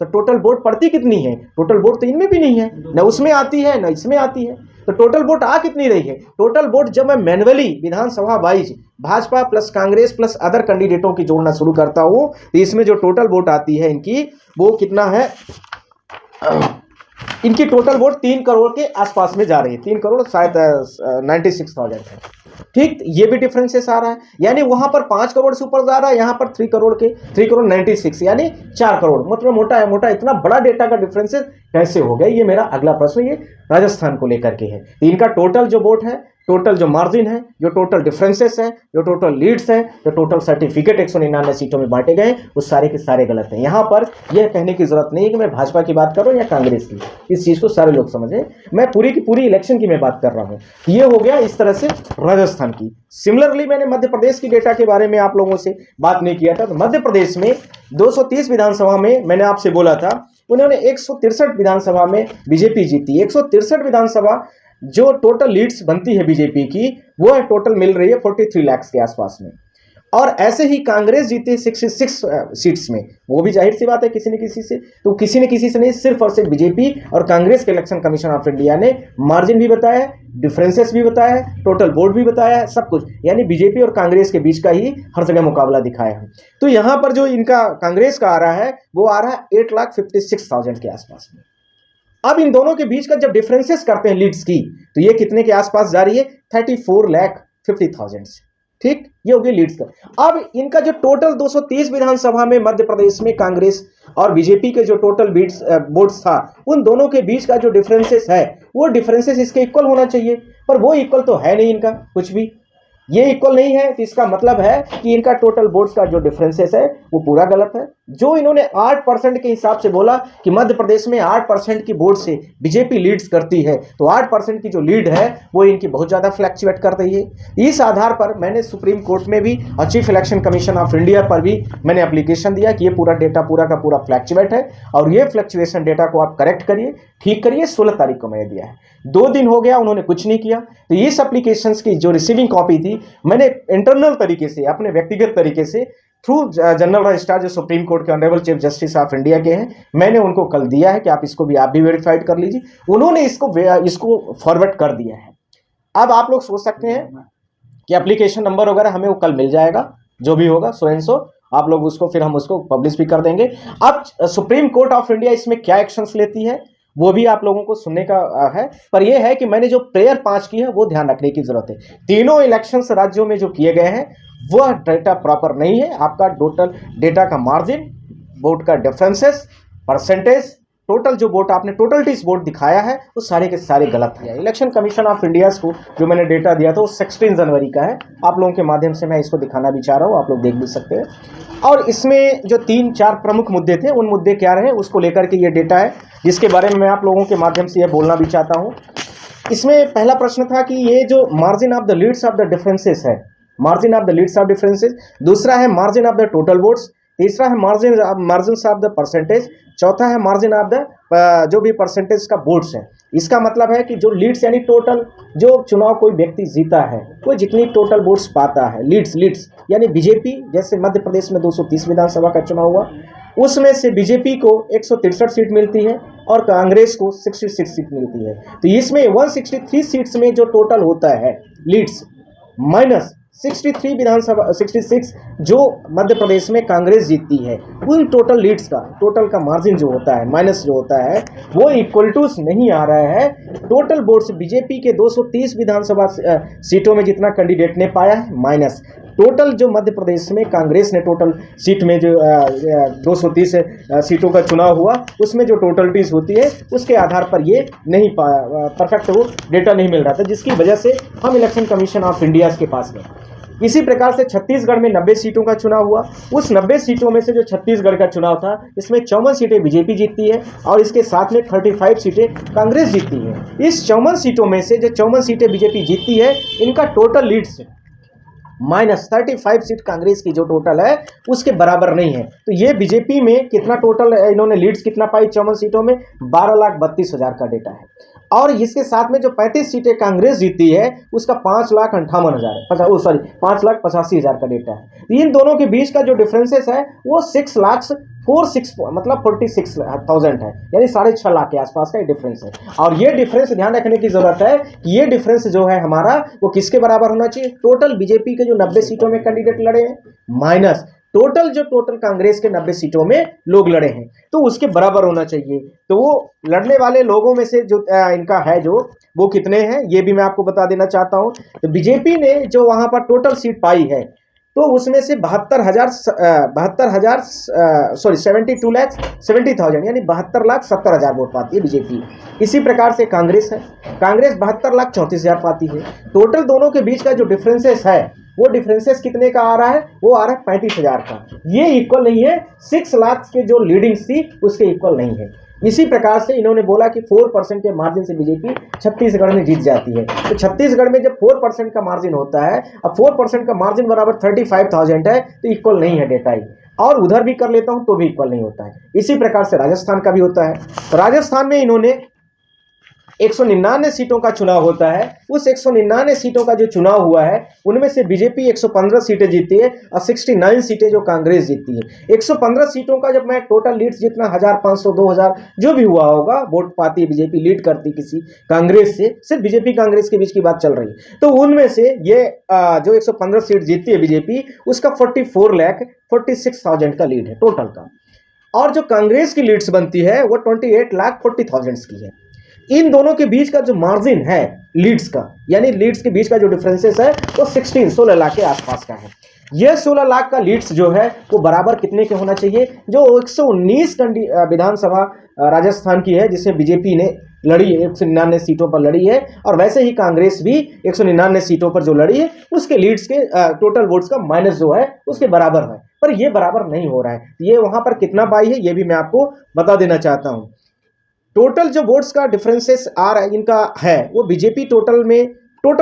तो total vote पड़ती कितनी है? टोटल वोट तो इनमें भी नहीं है, न उसमें आती है न इसमें आती है। तो टोटल वोट आ कितनी रही है? टोटल वोट जब मैं manually Vidhan Sabha wise Bhajpa plus Congress plus other कैंडिडेटों की जोड़ना शुरू करता हूं तो इसमें जो टोटल वोट आती है इनकी, वो कितना है? इनकी टोटल वोट 3 करोड़ के आसपास में जा रही है, 3 करोड़ शायद 96,000 है। ठीक, ये भी डिफरेंसेस आ रहा है, यानी वहां पर 5 करोड़ से ऊपर जा रहा है, यहां पर 3 करोड़ के 3 करोड़ 96 यानी 4 करोड़, मतलब मोटा है मोटा, इतना बड़ा डेटा का डिफरेंसेस कैसे हो गया? ये मेरा अगला प्रश्न ये राजस्थान को लेकर के है। इनका टोटल जो वोट है, टोटल जो मार्जिन है, जो टोटल डिफरेंसेस है, जो टोटल लीड्स है, जो टोटल सर्टिफिकेट 199 सीटों में बांटे गए, वो सारे के सारे गलत हैं। यहां पर यह कहने की जरूरत नहीं है कि मैं भाजपा की बात कर रहा हूं या कांग्रेस की, इस चीज को सारे लोग समझें। मैं पूरी की पूरी इलेक्शन की मैं बात कर रहा हूं। ये हो गया इस तरह से राजस्थान की। सिमिलरली मैंने मध्य प्रदेश की डेटा के बारे में आप लोगों से बात नहीं किया था। तो मध्य प्रदेश में 230 विधानसभा में मैंने आपसे बोला था, उन्होंने 163 विधानसभा में बीजेपी जीती। 163 विधानसभा जो टोटल लीड्स बनती है बीजेपी की, वो टोटल मिल रही है 43 लाख के आसपास में। और ऐसे ही कांग्रेस जीती 66 सीट्स में, वो भी जाहिर सी बात है किसी न किसी से, तो किसी न किसी से नहीं, सिर्फ और सिर्फ बीजेपी और कांग्रेस के इलेक्शन कमीशन ऑफ इंडिया ने मार्जिन भी बताया है, डिफरेंसेस भी बताया है, टोटल वोट भी बताया है, सब कुछ, यानी बीजेपी और कांग्रेस के बीच का ही हर जगह मुकाबला दिखाया है। तो यहां पर जो इनका कांग्रेस का आ रहा है, वो आ रहा है 8,56,000 के आसपास में। अब इन दोनों के बीच का जब डिफरेंसेस करते हैं लीड्स की, तो ये कितने के आसपास जा रही है? 34,50,000 से। ठीक, ये हो गई लीड्स का। अब इनका जो टोटल 230 विधानसभा में मध्य प्रदेश में कांग्रेस और बीजेपी के जो टोटल वोट्स था, उन दोनों के बीच का जो डिफरेंसेस है, वो डिफरेंसेस इसके इक्वल होना चाहिए, पर वो इक्वल तो है नहीं इनका कुछ भी। ये इक्वल नहीं है, तो इसका मतलब है कि इनका टोटल वोट्स का जो डिफरेंसेस है वो पूरा गलत है। जो इन्होंने 8% के हिसाब से बोला कि मध्य प्रदेश में 8% की वोट से बीजेपी लीड्स करती है, तो 8% की जो लीड है वो इनकी बहुत ज्यादा फ्लैक्चुएट कर रही है। इस आधार पर मैंने सुप्रीम कोर्ट में भी और chief election commission of India पर भी मैंने एप्लीकेशन दिया कि ये पूरा डेटा पूरा का पूरा फ्लैक्चुएट है, और ये फ्लैक्चुएशन डेटा को आप करेक्ट करिए, ठीक करिए। 16 तारीख को मैंने दिया है, 2 दिन हो गया, उन्होंने कुछ नहीं किया। तो इस एप्लीकेशंस की जो रिसीविंग कॉपी थी, मैंने इंटरनल तरीके से, अपने व्यक्तिगत तरीके से, थ्रू जनरल रजिस्ट्रार जो सुप्रीम कोर्ट के honourable chief justice of India के हैं, मैंने उनको कल दिया है कि आप इसको भी, आप भी वेरीफाइड कर लीजिए। उन्होंने इसको फॉरवर्ड कर दिया है। अब आप लोग सोच सकते हैं कि एप्लीकेशन नंबर वगैरह हमें वो कल मिल जाएगा, जो भी होगा सो एंड सो, आप लोग उसको फिर हम उसको पब्लिश भी कर देंगे। अब सुप्रीम कोर्ट ऑफ इंडिया इसमें क्या एक्शंस लेती है वो भी आप लोगों को सुनने का है, पर यह है कि मैंने जो प्रेयर 5 की है वो ध्यान रखने की जरूरत है। तीनों इलेक्शंस राज्यों में जो किए गए हैं वह डेटा प्रॉपर नहीं है। आपका टोटल डेटा का मार्जिन, वोट का डिफरेंसेस, परसेंटेज, टोटल जो वोट आपने टोटलिटी वोट दिखाया है वो सारे के सारे गलत है। इलेक्शन कमीशन ऑफ इंडिया को जो मैंने डेटा दिया था वो 16 जनवरी का है। आप लोगों के माध्यम से मैं इसको दिखाना भी चाह रहा हूँ, आप लोग देख भी सकते हैं। और इसमें जो 3-4 प्रमुख मुद्दे थे, उन मुद्दे क्या रहे उसको लेकर के ये डेटा है, जिसके बारे में मैं आप लोगों के माध्यम से यह बोलना भी चाहता हूँ। इसमें पहला प्रश्न था कि ये जो margin of the leads of the differences है, margin of the leads of differences, दूसरा है margin of the total votes, तीसरा है मार्जिन ऑफ द परसेंटेज, चौथा है मार्जिन ऑफ द जो भी परसेंटेज का वोट्स है। इसका मतलब है कि जो लीड्स यानी टोटल जो चुनाव कोई व्यक्ति जीता है, वो जितनी टोटल वोट्स पाता है, लीड्स यानी बीजेपी, जैसे मध्य प्रदेश में 230 विधानसभा का चुनाव हुआ, उसमें से बीजेपी को 163 सीट मिलती है और कांग्रेस को 66 सीट मिलती है। तो इसमें 163 सीट्स में जो टोटल होता है लीड्स माइनस 63 विधानसभा 66 जो मध्य प्रदेश में कांग्रेस जीतती है, उन टोटल लीड्स का टोटल का मार्जिन जो होता है, माइनस जो होता है, वो इक्वल टू नहीं आ रहा है टोटल वोट्स बीजेपी के 230 विधानसभा सीटों में जितना कैंडिडेट ने पाया है, माइनस टोटल जो मध्य प्रदेश में कांग्रेस ने टोटल सीट में जो 230 सीटों का चुनाव हुआ, उसमें जो टोटलिटीज होती है उसके आधार पर ये नहीं परफेक्ट वो डेटा नहीं मिल रहा था, जिसकी वजह से हम इलेक्शन कमीशन ऑफ इंडिया के पास गए। इसी प्रकार से छत्तीसगढ़ में 90 सीटों का चुनाव हुआ। उस 90 सीटों में से जो छत्तीसगढ़ का चुनाव था, इसमें 54 सीटें बीजेपी जीतती है और इसके साथ में 35 सीटें कांग्रेस जीतती है। इस 54 सीटों में से जो 54 सीटें बीजेपी जीतती है, इनका total leads minus 35 seat Congress की जो टोटल है उसके बराबर नहीं है। तो ये बीजेपी में कितना टोटल इन्होंने लीड्स कितना पाई 54 सीटों में, 12,32,000 का डेटा है। और इसके साथ में जो 35 सीटें कांग्रेस जीती है उसका 5,58,000 5,85,000 का डेटा है। इन दोनों के बीच का जो डिफरेंसेस है वो 6,00,00 मतलब 46,000 है, यानी 6.5 लाख के आसपास का ये डिफरेंस है। और ये डिफरेंस ध्यान रखने की जरूरत है कि ये डिफरेंस जो है हमारा वो किसके बराबर होना चाहिए, टोटल बीजेपी के जो 90 सीटों में कैंडिडेट लड़े हैं माइनस टोटल कांग्रेस के 90 सीटों में लोग लड़े हैं, तो उसके बराबर होना चाहिए। तो वो लड़ने वाले लोगों में से जो इनका है जो वो कितने हैं ये भी मैं आपको बता देना चाहता हूं। तो बीजेपी ने जो वहां पर टोटल सीट पाई है तो उसमें से 72,70,000 यानी 72,70,000 वोट पाती है बीजेपी। इसी प्रकार से कांग्रेस है, कांग्रेस 72,34,000 पाती है। टोटल दोनों के बीच का जो डिफरेंसेस है वो डिफरेंसेस कितने का आ रहा है, वो आ रहा है 35,000 का। ये इक्वल नहीं है 6 लाख के जो लीडिंग थी उसके इक्वल नहीं है। इसी प्रकार से इन्होंने बोला कि 4% के मार्जिन से बीजेपी छत्तीसगढ़ में जीत जाती है। तो छत्तीसगढ़ में जब 4% का मार्जिन होता है, अब 4% का मार्जिन बराबर 35,000 है, तो इक्वल नहीं है डेटा ही। और उधर भी कर लेता हूं तो भी इक्वल नहीं होता है। इसी प्रकार से राजस्थान का भी होता है। तो राजस्थान में इन्होंने 199 सीटों का चुनाव होता है। उस 199 सीटों का जो चुनाव हुआ है उनमें से बीजेपी 115 सीटें जीती है और 69 सीटें जो कांग्रेस जीती है। 115 सीटों का जब मैं टोटल लीड्स जितना 1,500 2,000 जो भी हुआ होगा वोट पाती है बीजेपी, लीड करती किसी कांग्रेस से, सिर्फ बीजेपी कांग्रेस के बीच की बात चल रही है। तो उनमें से ये जो 115 सीट जीतती है बीजेपी उसका 44,46,000 का लीड है टोटल का। और जो कांग्रेस की लीड्स बनती है वो 28,40,000 की है। इन दोनों के बीच का जो मार्जिन है लीड्स का, यानी लीड्स के बीच का जो डिफरेंसेस है वो 16 लाख के आसपास का है। यह 16 लाख का लीड्स जो है वो बराबर कितने के होना चाहिए, जो 119 विधानसभा राजस्थान की है जिसे बीजेपी ने लड़ी है, 199 सीटों पर लड़ी है, और वैसे ही कांग्रेस भी 199 सीटों पर जो लड़ी है उसके लीड्स के टोटल वोट्स का माइनस जो है उसके बराबर है, पर ये बराबर नहीं हो रहा है। ये वहां पर कितना पाई है ये भी मैं आपको बता देना चाहता हूं। टोटल जो वोट्स का डिफरेंसेस आ रहा है इनका है वो बीजेपी टोटल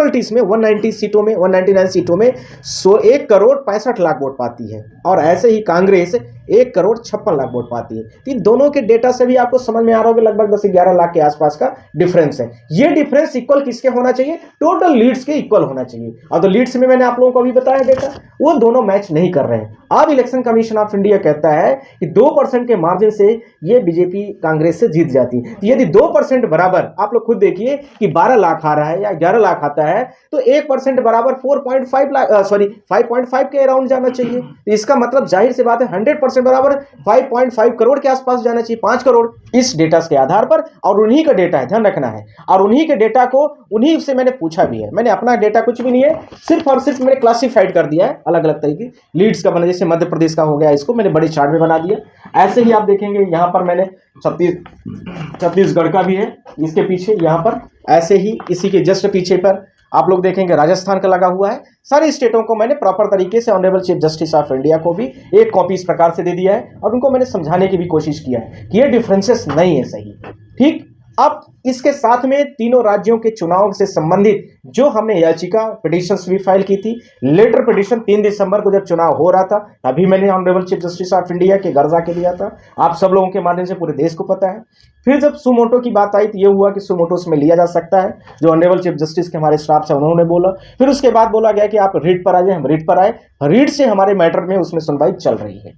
टीस में 190 सीटों में 199 सीटों में 1,65,00,000 वोट पाती है, और ऐसे ही कांग्रेस 1,56,00,000 वोट पाती है। तो इन दोनों के डेटा से भी आपको समझ में आ रहा होगा लगभग 10 से 11 लाख के आसपास का डिफरेंस है। ये डिफरेंस इक्वल किसके होना चाहिए, टोटल लीड्स के इक्वल होना चाहिए। और तो लीड्स में मैंने आप लोगों को अभी बताया डेटा वो दोनों मैच नहीं कर रहे हैं। अब इलेक्शन कमीशन ऑफ इंडिया कहता है कि 2% के मार्जिन से ये बीजेपी कांग्रेस से जीत जाती है। तो यदि 2% बराबर, आप लोग खुद देखिए कि 12 लाख आ रहा है या 11 लाख आता है तो 1% बराबर 5.5 के अराउंड जाना चाहिए। तो इसका मतलब जाहिर सी बात है 100% बराबर 5.5 करोड़ के आसपास जाना चाहिए, 5 करोड़ इस डेटा के आधार पर। और उन्हीं का डेटा है, ध्यान रखना है, और उन्हीं के डेटा को उन्हीं से मैंने पूछा भी है। मैंने अपना डेटा कुछ भी नहीं है, सिर्फ और सिर्फ मैंने क्लासिफाइड कर दिया है अलग अलग तरीके लीड्स का बना, जैसे मध्य प्रदेश का हो गया इसको मैंने बड़े चार्ट में बना दिया। ऐसे ही आप देखेंगे यहाँ पर मैंने छत्तीसगढ़ का भी है इसके पीछे, यहाँ पर ऐसे ही इसी के जस्ट पीछे पर आप लोग देखेंगे राजस्थान का लगा हुआ है। सारे स्टेटों को मैंने प्रॉपर तरीके से honourable chief justice of India को भी एक कॉपी इस प्रकार से दे दिया है, और उनको मैंने समझाने की भी कोशिश किया है कि ये डिफरेंसेस नहीं है सही। ठीक, अब इसके साथ में तीनों राज्यों के चुनाव से संबंधित जो हमने याचिका पिटीशंस भी फाइल की थी, लेटर पिटीशन 3 दिसंबर को जब चुनाव हो रहा था तभी मैंने honourable chief justice of India के घर जाके दिया था। आप सब लोगों के माध्यम से पूरे देश को पता है। फिर जब सुमोटो की बात आई तो ये हुआ कि सुमोटो में लिया जा सकता है, जो ऑनरेबल चीफ जस्टिस के हमारे स्टाफ से उन्होंने बोला। फिर उसके बाद बोला गया कि आप रीट पर आ जाए, हम रीट पर आए। रीट से हमारे मैटर में उसमें सुनवाई चल रही है,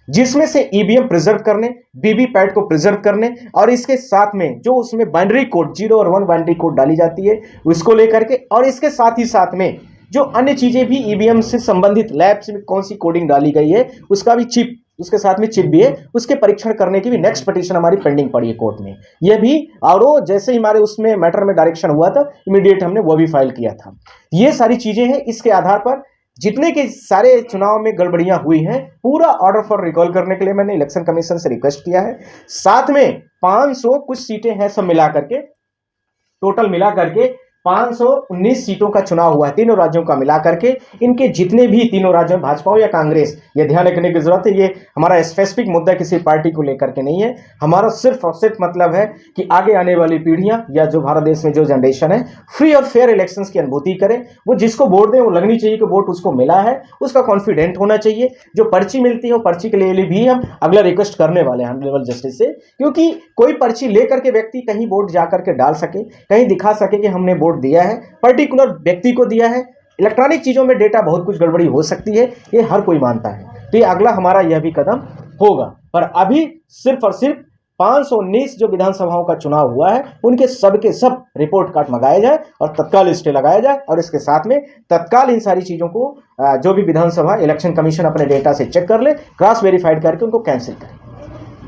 जिसमें से ईवीएम प्रिजर्व करने, वीवीपैट को प्रिजर्व करने, और इसके साथ में जो उसमें बाइनरी कोड 0 और 1 बाइनरी कोड डाली जाती है उसको लेकर के, और इसके साथ ही साथ में जो अन्य चीजें भी ईवीएम से संबंधित लैब से कौन सी कोडिंग डाली गई है उसका भी चिप, उसके साथ में चिप भी है, उसके परीक्षण करने की भी नेक्स्ट पिटीशन हमारी पेंडिंग पड़ी है कोर्ट में। यह भी, और वो जैसे ही हमारे उसमें मैटर में डायरेक्शन हुआ था इमीडिएट हमने वो भी फाइल किया था। ये सारी चीजें हैं, इसके आधार पर जितने के सारे चुनाव में गड़बड़ियां हुई हैं पूरा ऑर्डर फॉर रिकॉल करने के लिए मैंने इलेक्शन कमीशन से रिक्वेस्ट किया है। साथ में 500 कुछ सीटें हैं सब मिला करके, टोटल मिला करके 519 सीटों का चुनाव हुआ है तीनों राज्यों का मिला करके। इनके जितने भी तीनों राज्यों में भाजपा हो या कांग्रेस, ये ध्यान रखने की जरूरत है, ये हमारा स्पेसिफिक मुद्दा किसी पार्टी को लेकर के नहीं है। हमारा सिर्फ और सिर्फ मतलब है कि आगे आने वाली पीढ़ियां या जो भारत देश में जो जनरेशन है फ्री और फेयर इलेक्शंस की अनुभूति करे। वो जिसको वोट दे वो लगनी चाहिए कि वोट उसको मिला है, उसका कॉन्फिडेंट होना चाहिए। जो पर्ची मिलती है वो पर्ची के लिए भी हम अगला रिक्वेस्ट करने वाले हैं ऑनरेबल जस्टिस से, क्योंकि कोई पर्ची लेकर के व्यक्ति कहीं वोट जाकर के डाल सके, कहीं दिखा सके कि हमने वोट दिया है, पर्टिकुलर व्यक्ति को दिया है। इलेक्ट्रॉनिक चीजों में डेटा बहुत कुछ गड़बड़ी हो सकती है, ये हर कोई मानता है। तो ये अगला हमारा यह भी कदम होगा। पर अभी सिर्फ और सिर्फ 519 जो विधानसभाओं का चुनाव हुआ है उनके सब के सब रिपोर्ट कार्ड मंगाया जाए और तत्काल स्टे लगाया जाए, और इसके साथ में तत्काल इन सारी चीज़ों को जो भी विधानसभा इलेक्शन कमीशन अपने डेटा से चेक कर ले, क्रॉस वेरीफाइड करके उनको कैंसिल करे।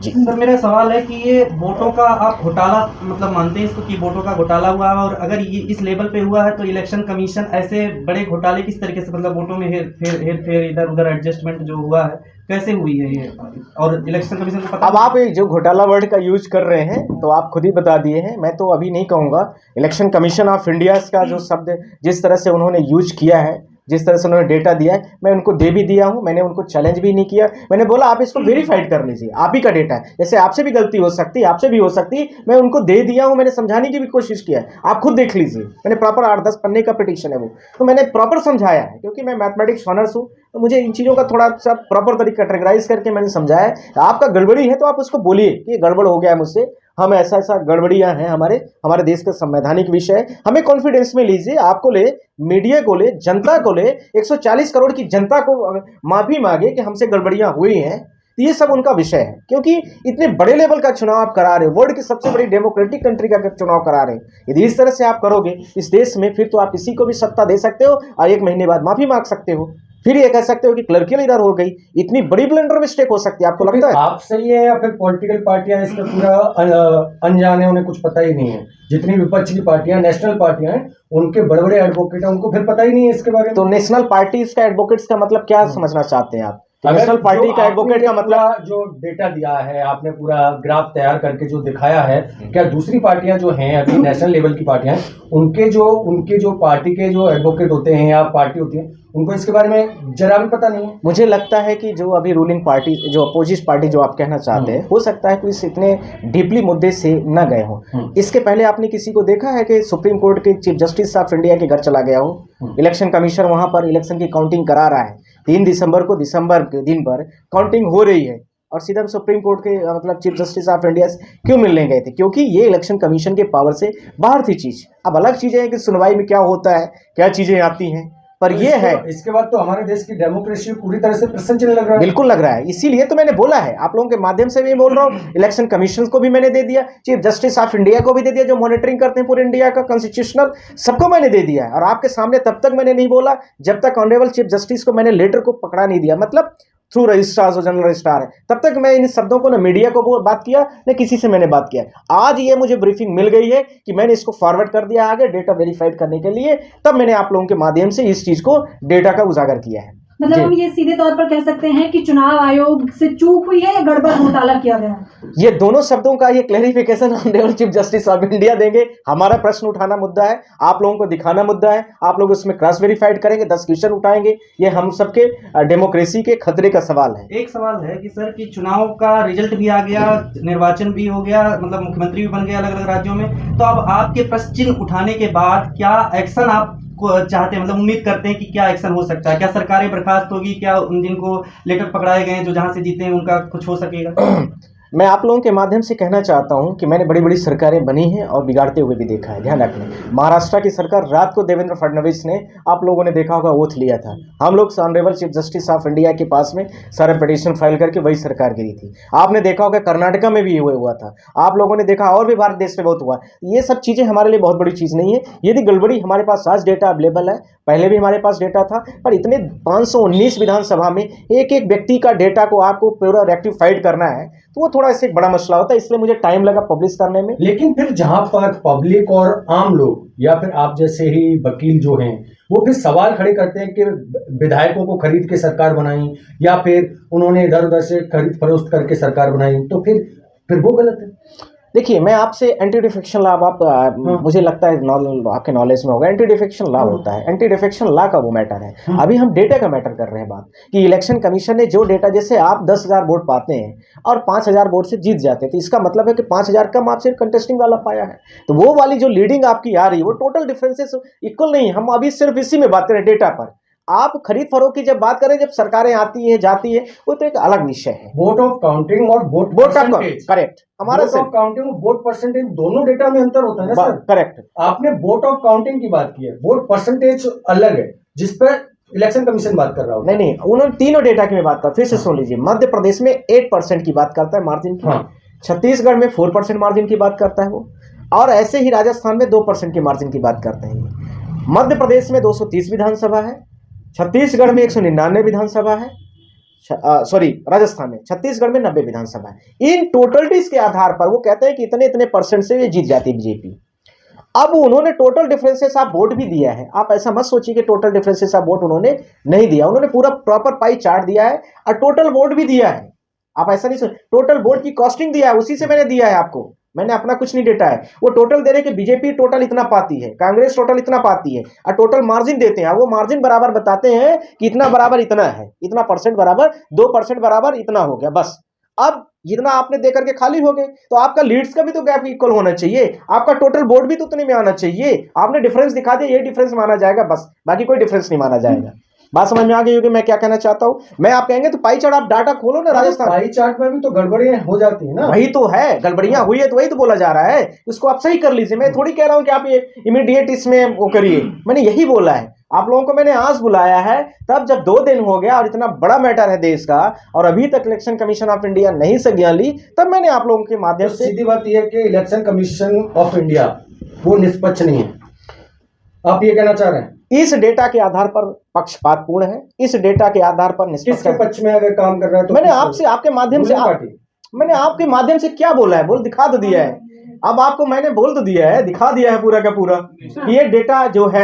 जी सर, मेरा सवाल है कि ये वोटों का आप घोटाला मतलब मानते हैं इसको कि वोटों का घोटाला हुआ है, और अगर ये इस लेवल पे हुआ है तो इलेक्शन कमीशन ऐसे बड़े घोटाले किस तरीके से, मतलब वोटों में हेर फेर इधर उधर एडजस्टमेंट जो हुआ है कैसे हुई है ये, और इलेक्शन कमीशन को पता? अब आप एक जो घोटाला वर्ड का यूज कर रहे हैं तो आप खुद ही बता दिए हैं, मैं तो अभी नहीं कहूँगा। इलेक्शन कमीशन ऑफ इंडिया का जो शब्द जिस तरह से उन्होंने यूज किया है, जिस तरह से उन्होंने डेटा दिया है, मैं उनको दे भी दिया हूं, मैंने उनको चैलेंज भी नहीं किया। मैंने बोला आप इसको वेरीफाइड कर लीजिए, आप ही का डेटा है, जैसे आपसे भी गलती हो सकती है, आपसे भी हो सकती है, मैं उनको दे दिया हूं, मैंने समझाने की भी कोशिश किया है, आप खुद देख लीजिए। मैंने प्रॉपर 8-10 पन्ने का पिटीशन है वो, तो मैंने प्रॉपर समझाया है, क्योंकि मैं मैथमेटिक्स ऑनर्स हूँ तो मुझे इन चीज़ों का थोड़ा सा प्रॉपर तरीका कैटेगराइज करके मैंने समझाया है। आपका गड़बड़ी है तो आप उसको बोलिए कि ये गड़बड़ हो गया है मुझसे, हम ऐसा ऐसा गड़बड़ियां हैं, हमारे देश का संवैधानिक विषय है, हमें कॉन्फिडेंस में लीजिए। आपको ले, मीडिया को ले, जनता को ले, 140 करोड़ की जनता को माफी मांगे कि हमसे गड़बड़ियां हुई हैं, तो ये सब उनका विषय है। क्योंकि इतने बड़े लेवल का चुनाव आप करा रहे हो, वर्ल्ड की सबसे बड़ी डेमोक्रेटिक कंट्री का चुनाव करा रहे हैं, यदि इस तरह से आप करोगे इस देश में, फिर तो आप किसी को भी सत्ता दे सकते हो और 1 महीने बाद माफी मांग सकते हो, फिर ये कह सकते हो कि क्लर्कियल इधर हो गई। इतनी बड़ी ब्लंडर मिस्टेक हो सकती है, आपको लगता है? आप सही है या फिर पॉलिटिकल पार्टियां इसका पूरा अनजान है, उन्हें कुछ पता ही नहीं है? जितनी विपक्ष की पार्टियां, नेशनल पार्टियां हैं, उनके बड़े बड़े एडवोकेट हैं, उनको फिर पता ही नहीं है इसके बारे में। तो नेशनल पार्टीज का एडवोकेट्स का मतलब क्या समझना चाहते हैं आप? तो नेशनल पार्टी का एडवोकेट का मतलब जो डेटा दिया है आपने, पूरा ग्राफ तैयार करके जो दिखाया है, क्या दूसरी पार्टियां जो हैं अभी नेशनल लेवल की पार्टियां, उनके जो पार्टी के जो एडवोकेट होते हैं या पार्टी होती है, उनको इसके बारे में जरा भी पता नहीं है? मुझे लगता है कि जो अभी रूलिंग पार्टी, जो अपोजिट पार्टी जो आप कहना चाहते हैं, हो सकता है कोई इतने डीपली मुद्दे से न गए हों। इसके पहले आपने किसी को देखा है कि सुप्रीम कोर्ट के चीफ जस्टिस ऑफ इंडिया के घर चला गया हो? इलेक्शन कमीशन वहां पर इलेक्शन की काउंटिंग करा रहा है, 3 दिसंबर को, दिसंबर के दिन पर काउंटिंग हो रही है, और सीधा सुप्रीम कोर्ट के मतलब चीफ जस्टिस ऑफ इंडिया क्यों मिलने गए थे? क्योंकि ये इलेक्शन कमीशन के पावर से बाहर थी चीज। अब अलग चीजें हैं कि सुनवाई में क्या होता है, क्या चीजें आती हैं, पर तो ये है इसके बाद तो हमारे देश की डेमोक्रेसी पूरी तरह से प्रश्न चिन्ह लग रहा है। बिल्कुल लग रहा है, इसीलिए तो मैंने बोला है, आप लोगों के माध्यम से भी बोल रहा हूँ, इलेक्शन कमीशन को भी मैंने दे दिया, चीफ जस्टिस ऑफ इंडिया को भी दे दिया, जो मॉनिटरिंग करते हैं पूरे इंडिया का कॉन्स्टिट्यूशनल, सबको मैंने दे दिया है। और आपके सामने तब तक मैंने नहीं बोला जब तक ऑनरेबल चीफ जस्टिस को मैंने लेटर को पकड़ा नहीं दिया, मतलब थ्रू रजिस्ट्रार, जो जनरल रजिस्ट्रार है, तब तक मैं इन शब्दों को न मीडिया को बात किया न किसी से मैंने बात किया। आज ये मुझे ब्रीफिंग मिल गई है कि मैंने इसको फॉरवर्ड कर दिया आगे डेटा वेरीफाइड करने के लिए, तब मैंने आप लोगों के माध्यम से इस चीज को डेटा का उजागर किया है। मतलब हम ये सीधे तौर पर कह सकते हैं कि चुनाव आयोग से चूक हुई है या गड़बड़ घोटाला किया गया है? ये दोनों शब्दों का ये clarification honourable chief justice of India देंगे। हमारा प्रश्न उठाना मुद्दा है, आप लोगों को दिखाना मुद्दा है, आप लोग उसमें क्रॉस वेरीफाइड करेंगे, 10 क्वेश्चन उठाएंगे, ये हम सबके डेमोक्रेसी के खतरे का सवाल है। एक सवाल है कि सर कि चुनाव का रिजल्ट भी आ गया, निर्वाचन भी हो गया, मतलब मुख्यमंत्री भी बन गया अलग अलग राज्यों में, तो अब आपके प्रश्न चिन्ह उठाने के बाद क्या एक्शन आप चाहते हैं, मतलब उम्मीद करते हैं कि क्या एक्शन हो सकता है? क्या सरकारें बर्खास्त होगी? क्या उन जिनको लेटर पकड़ाए गए हैं जो जहां से जीते हैं उनका कुछ हो सकेगा? मैं आप लोगों के माध्यम से कहना चाहता हूं कि मैंने बड़ी बड़ी सरकारें बनी हैं और बिगाड़ते हुए भी देखा है। ध्यान रखना, महाराष्ट्र की सरकार, रात को देवेंद्र फडणवीस ने, आप लोगों ने देखा होगा, ओथ लिया था। हम लोग honourable chief justice of India के पास में सारे पिटीशन फाइल करके वही सरकार गिरी थी। आपने देखा होगा कर्नाटका में भी हुआ था, आप लोगों ने देखा, और भी भारत देश में बहुत हुआ। ये सब चीज़ें हमारे लिए बहुत बड़ी चीज़ नहीं है। यदि गड़बड़ी, हमारे पास आज डेटा अवेलेबल है, पहले भी हमारे पास डेटा था, पर इतने 519 विधानसभा में एक एक व्यक्ति का डेटा को आपको पूरा रेक्टिफाइड करना है, तो वो थोड़ा इससे एक बड़ा मसला होता है, इसलिए मुझे टाइम लगा पब्लिश करने में। लेकिन फिर जहां पर पब्लिक और आम लोग या फिर आप जैसे ही वकील जो हैं, वो फिर सवाल खड़े करते हैं कि विधायकों को खरीद के सरकार बनाई या फिर उन्होंने इधर उधर से खरीद फरोख्त करके सरकार बनाई, तो फिर वो गलत है। देखिए, मैं आपसे एंटी डिफेक्शन लॉ, आप मुझे लगता है आपके नॉलेज में होगा, एंटी डिफेक्शन लॉ होता है, एंटी डिफेक्शन लॉ का वो मैटर है। अभी हम डेटा का मैटर कर रहे हैं बात, कि इलेक्शन कमीशन ने जो डेटा, जैसे आप 10,000 वोट पाते हैं और 5,000 वोट से जीत जाते हैं, तो इसका मतलब है कि 5,000 कम आपसे कंटेस्टिंग वाला पाया है, तो वो वाली जो लीडिंग आपकी आ रही है वो टोटल डिफरेंसेस इक्वल नहीं है। हम अभी सिर्फ इसी में बात करें, डेटा पर। आप खरीद फरोख्त की जब बात करें, जब सरकारें आती हैं जाती है, वो तो एक अलग विषय है। वोट ऑफ काउंटिंग और वोट परसेंटेज, करेक्ट, हमारा वोट ऑफ काउंटिंग और वोट परसेंटेज दोनों डेटा में अंतर होता है ना सर? करेक्ट। आपने वोट ऑफ काउंटिंग की बात की है, वोट परसेंटेज अलग है, जिस पर इलेक्शन कमीशन बात कर रहा हूँ। नहीं नहीं, उन्होंने तीनों डेटा की मैं बात कर, फिर से सुन लीजिए। मध्य प्रदेश में 8% की बात करता है मार्जिन की, हाँ। छत्तीसगढ़ में 4% मार्जिन की बात करता है वो, और ऐसे ही राजस्थान में 2% की मार्जिन की बात करते हैं। मध्य प्रदेश में 230 विधानसभा है, छत्तीसगढ़ में 199 विधानसभा है, सॉरी राजस्थान में, छत्तीसगढ़ में 90 विधानसभा है। इन टोटलिटीज के आधार पर वो कहते हैं कि इतने इतने परसेंट से ये जीत जाती है बीजेपी। अब उन्होंने टोटल डिफरेंसेस ऑफ वोट भी दिया है, आप ऐसा मत सोचिए कि टोटल डिफरेंसेस ऑफ वोट उन्होंने नहीं दिया, उन्होंने पूरा प्रॉपर पाई चार्ट दिया है और टोटल वोट भी दिया है। आप ऐसा नहीं सोच, टोटल वोट की कॉस्टिंग दिया है, उसी से मैंने दिया है आपको, मैंने अपना कुछ नहीं डेटा है। वो टोटल दे रहे कि बीजेपी टोटल इतना पाती है, कांग्रेस टोटल इतना पाती है, और टोटल मार्जिन देते हैं, वो मार्जिन बराबर बताते हैं कि इतना बराबर इतना है, इतना परसेंट बराबर 2% बराबर इतना हो गया बस। अब जितना आपने दे करके खाली हो गए, तो आपका लीड्स का भी तो गैप इक्वल होना चाहिए, आपका टोटल वोट भी तो उतने में आना चाहिए। आपने डिफरेंस दिखा दिया, ये डिफरेंस माना जाएगा बस, बाकी कोई डिफरेंस नहीं माना जाएगा। बात समझ में आ गई होगी मैं क्या कहना चाहता हूं। मैं आप कहेंगे तो पाई चार्ट आप डाटा खोलो ना राजस्थान, पाई चार्ट में भी तो गड़बड़ियां हो जाती है ना। वही तो है, गड़बड़ियां हुई है तो वही तो बोला जा रहा है, उसको आप सही कर लीजिए। मैं थोड़ी कह रहा हूं कि आप ये इमीडिएट इसमें वो करिए, मैंने यही बोला है। आप लोगों को मैंने आज बुलाया है, तब जब 2 दिन हो गया और इतना बड़ा मैटर है देश का, और अभी तक इलेक्शन कमीशन ऑफ इंडिया नहीं संज्ञान ली, तब मैंने आप लोगों के माध्यम तो से, सीधी बात यह है कि इलेक्शन कमीशन ऑफ इंडिया वो निष्पक्ष नहीं है, आप ये कहना चाह रहे हैं? इस डेटा के आधार पर पक्षपातपूर्ण है, इस डेटा के आधार पर निष्पक्ष किसके है। पक्ष में अगर काम कर रहा है तो मैंने किस- आपसे आपके माध्यम से रूलिंग पार्टी। मैंने आपके माध्यम से क्या बोला है, बोल दिखा तो दिया है। अब आपको मैंने बोल तो दिया है, दिखा दिया है पूरा का पूरा कि ये डेटा जो है